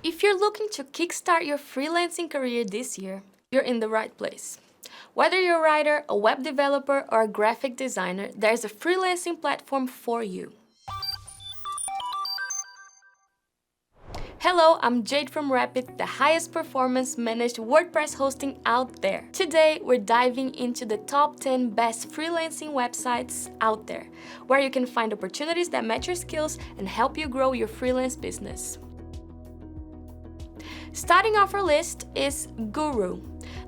If you're looking to kickstart your freelancing career this year, you're in the right place. Whether you're a writer, a web developer, or a graphic designer, there's a freelancing platform for you. Hello, I'm Jade from Rapyd, the highest performance managed WordPress hosting out there. Today, we're diving into the top 10 best freelancing websites out there, where you can find opportunities that match your skills and help you grow your freelance business. Starting off our list is Guru.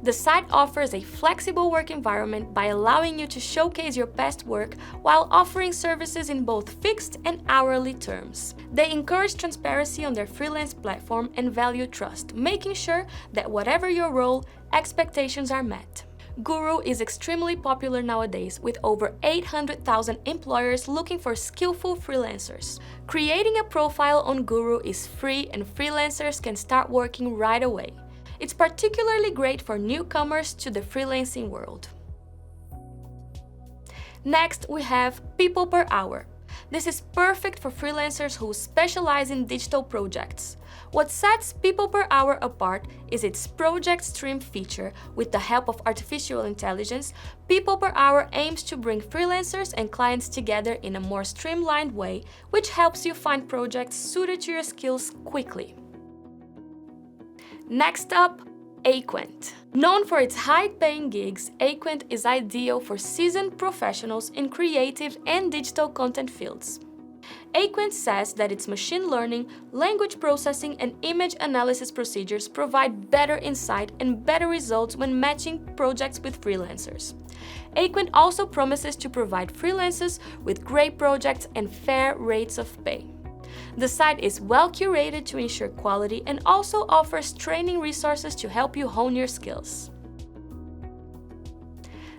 The site offers a flexible work environment by allowing you to showcase your best work while offering services in both fixed and hourly terms. They encourage transparency on their freelance platform and value trust, making sure that whatever your role, expectations are met. Guru is extremely popular nowadays, with over 800,000 employers looking for skillful freelancers. Creating a profile on Guru is free and freelancers can start working right away. It's particularly great for newcomers to the freelancing world. Next, we have PeoplePerHour. This is perfect for freelancers who specialize in digital projects. What sets PeoplePerHour apart is its project stream feature. With the help of artificial intelligence, PeoplePerHour aims to bring freelancers and clients together in a more streamlined way, which helps you find projects suited to your skills quickly. Next up, Aquent. Known for its high-paying gigs, Aquent is ideal for seasoned professionals in creative and digital content fields. Aquent says that its machine learning, language processing, and image analysis procedures provide better insight and better results when matching projects with freelancers. Aquent also promises to provide freelancers with great projects and fair rates of pay. The site is well curated to ensure quality and also offers training resources to help you hone your skills.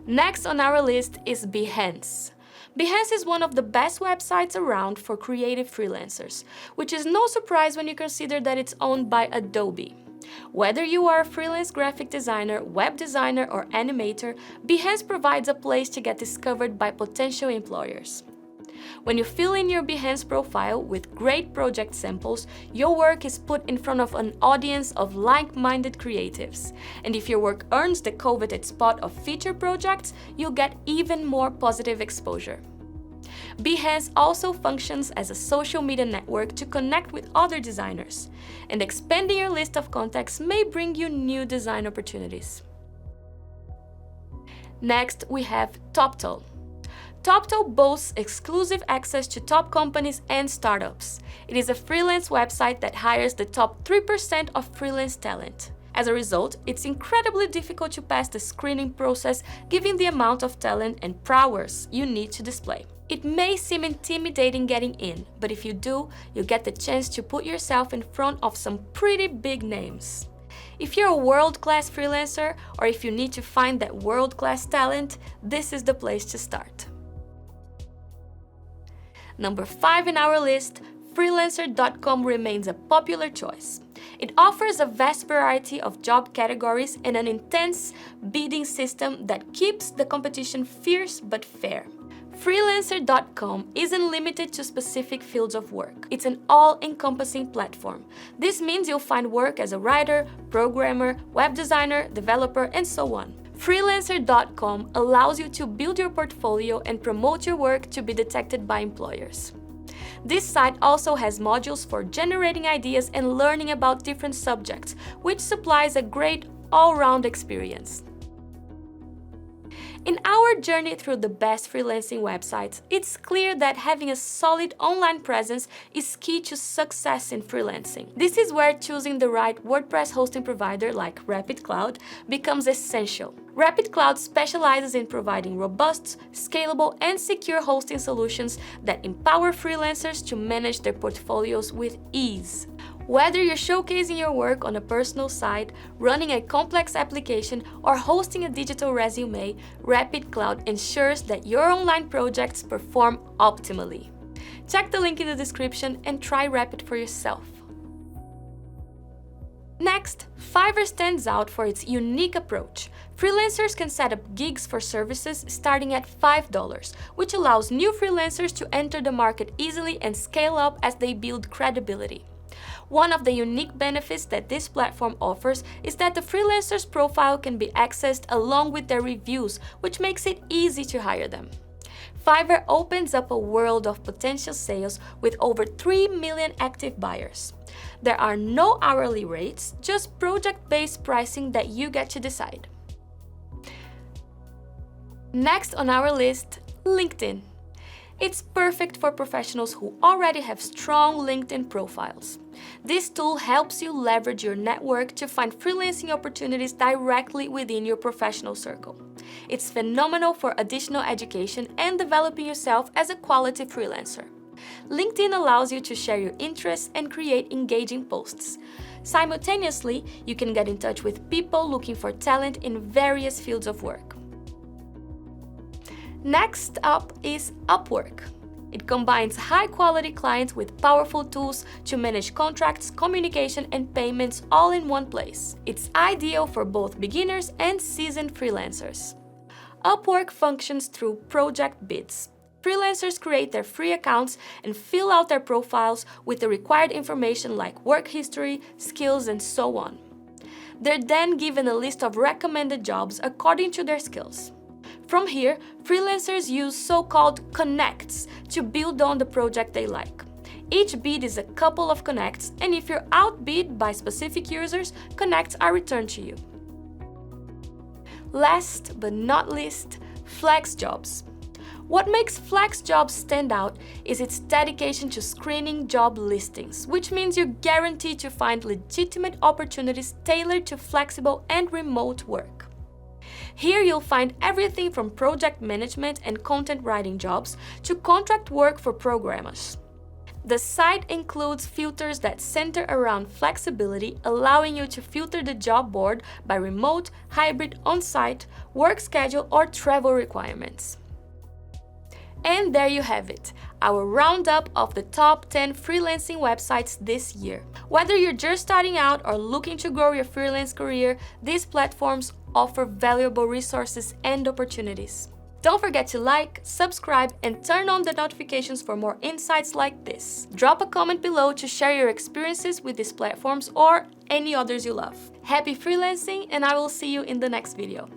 Next on our list is Behance. Behance is one of the best websites around for creative freelancers, which is no surprise when you consider that it's owned by Adobe. Whether you are a freelance graphic designer, web designer, or animator, Behance provides a place to get discovered by potential employers. When you fill in your Behance profile with great project samples, your work is put in front of an audience of like-minded creatives. And if your work earns the coveted spot of feature projects, you'll get even more positive exposure. Behance also functions as a social media network to connect with other designers, and expanding your list of contacts may bring you new design opportunities. Next, we have Toptal. Toptal boasts exclusive access to top companies and startups. It is a freelance website that hires the top 3% of freelance talent. As a result, it's incredibly difficult to pass the screening process given the amount of talent and prowess you need to display. It may seem intimidating getting in, but if you do, you get the chance to put yourself in front of some pretty big names. If you're a world-class freelancer, or if you need to find that world-class talent, this is the place to start. Number 5 in our list, Freelancer.com remains a popular choice. It offers a vast variety of job categories and an intense bidding system that keeps the competition fierce but fair. Freelancer.com isn't limited to specific fields of work. It's an all-encompassing platform. This means you'll find work as a writer, programmer, web designer, developer, and so on. Freelancer.com allows you to build your portfolio and promote your work to be detected by employers. This site also has modules for generating ideas and learning about different subjects, which supplies a great all-round experience. In our journey through the best freelancing websites, it's clear that having a solid online presence is key to success in freelancing. This is where choosing the right WordPress hosting provider like Rapyd Cloud becomes essential. Rapyd Cloud specializes in providing robust, scalable, and secure hosting solutions that empower freelancers to manage their portfolios with ease. Whether you're showcasing your work on a personal site, running a complex application, or hosting a digital resume, Rapyd Cloud ensures that your online projects perform optimally. Check the link in the description and try Rapyd for yourself. Next, Fiverr stands out for its unique approach. Freelancers can set up gigs for services starting at $5, which allows new freelancers to enter the market easily and scale up as they build credibility. One of the unique benefits that this platform offers is that the freelancer's profile can be accessed along with their reviews, which makes it easy to hire them. Fiverr opens up a world of potential sales with over 3 million active buyers. There are no hourly rates, just project-based pricing that you get to decide. Next on our list, LinkedIn. It's perfect for professionals who already have strong LinkedIn profiles. This tool helps you leverage your network to find freelancing opportunities directly within your professional circle. It's phenomenal for additional education and developing yourself as a quality freelancer. LinkedIn allows you to share your interests and create engaging posts. Simultaneously, you can get in touch with people looking for talent in various fields of work. Next up is Upwork. It combines high-quality clients with powerful tools to manage contracts, communication, and payments all in one place. It's ideal for both beginners and seasoned freelancers. Upwork functions through project bids. Freelancers create their free accounts and fill out their profiles with the required information like work history, skills, and so on. They're then given a list of recommended jobs according to their skills. From here, freelancers use so-called connects to build on the project they like. Each bid is a couple of connects, and if you're outbid by specific users, connects are returned to you. Last but not least, Flexjobs. What makes Flexjobs stand out is its dedication to screening job listings, which means you're guaranteed to find legitimate opportunities tailored to flexible and remote work. Here you'll find everything from project management and content writing jobs to contract work for programmers. The site includes filters that center around flexibility, allowing you to filter the job board by remote, hybrid, on-site, work schedule, or travel requirements. And there you have it, our roundup of the top 10 freelancing websites this year. Whether you're just starting out or looking to grow your freelance career, these platforms offer valuable resources and opportunities. Don't forget to like, subscribe, and turn on the notifications for more insights like this. Drop a comment below to share your experiences with these platforms or any others you love. Happy freelancing, and I will see you in the next video.